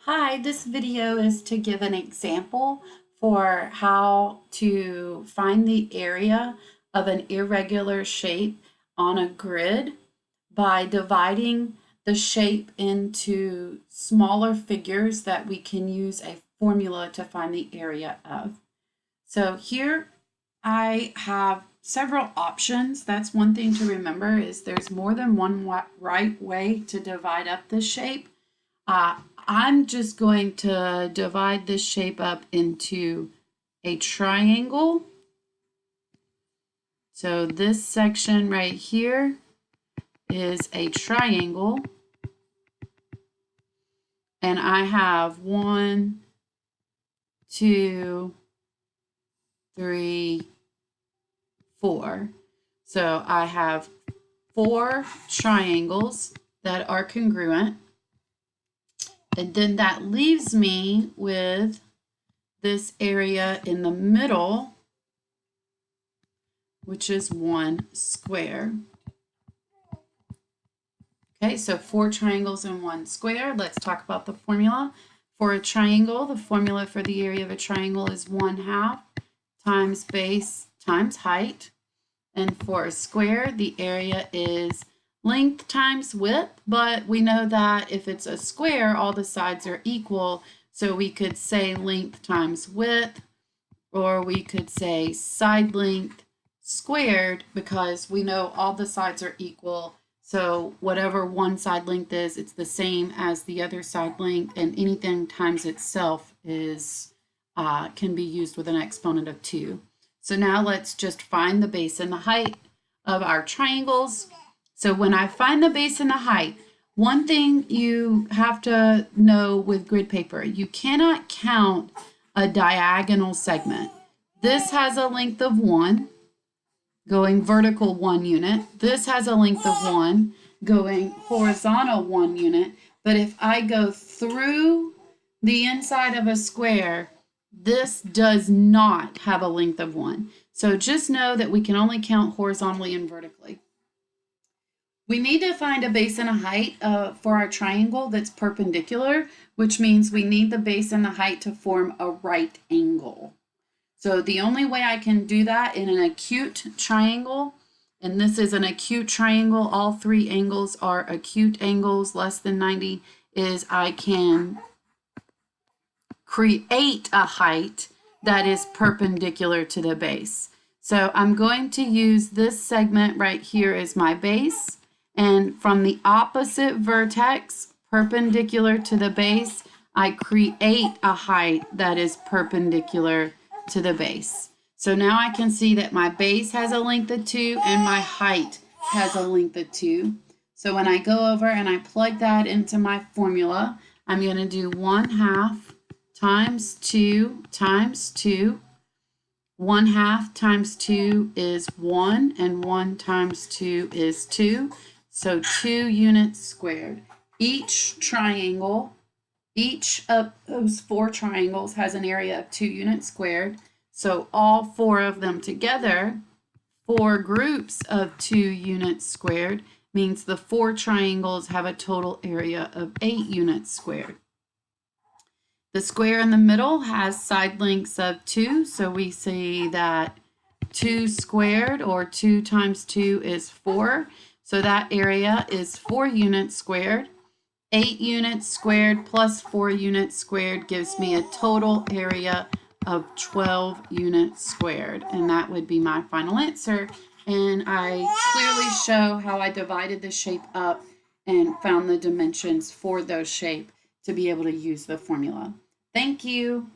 Hi, this video is to give an example for how to find the area of an irregular shape on a grid by dividing the shape into smaller figures that we can use a formula to find the area of. So here I have several options. That's one thing to remember is there's more than one right way to divide up this shape. I'm just going to divide this shape up into a triangle. So this section right here is a triangle. And I have 1, 2, 3, 4. So I have 4 triangles that are congruent. And then that leaves me with this area in the middle, which is 1 square. Okay, so 4 triangles and 1 square. Let's talk about the formula. For a triangle, the formula for the area of a triangle is 1/2 times base times height. And for a square, the area is length times width, but we know that if it's a square, all the sides are equal. So we could say length times width, or we could say side length squared because we know all the sides are equal. So whatever one side length is, it's the same as the other side length, and anything times itself is can be used with an exponent of 2. So now let's just find the base and the height of our triangles. So when I find the base and the height, one thing you have to know with grid paper, you cannot count a diagonal segment. This has a length of 1, going vertical 1 unit. This has a length of 1, going horizontal 1 unit. But if I go through the inside of a square, this does not have a length of 1. So just know that we can only count horizontally and vertically. We need to find a base and a height for our triangle that's perpendicular, which means we need the base and the height to form a right angle. So the only way I can do that in an acute triangle, and this is an acute triangle, all 3 angles are acute angles less than 90, is I can create a height that is perpendicular to the base. So I'm going to use this segment right here as my base, and from the opposite vertex, perpendicular to the base, I create a height that is perpendicular to the base. So now I can see that my base has a length of 2 and my height has a length of 2. So when I go over and I plug that into my formula, I'm going to do 1/2 times 2 times 2. 1/2 times 2 is 1, and 1 times 2 is 2. So 2 units squared. Each triangle, each of those 4 triangles has an area of 2 units squared. So all 4 of them together, 4 groups of 2 units squared, means the 4 triangles have a total area of 8 units squared. The square in the middle has side lengths of 2, so we see that 2 squared, or 2 times 2 is 4. So that area is 4 units squared. 8 units squared plus 4 units squared gives me a total area of 12 units squared. And that would be my final answer. And I clearly show how I divided the shape up and found the dimensions for those shapes to be able to use the formula. Thank you.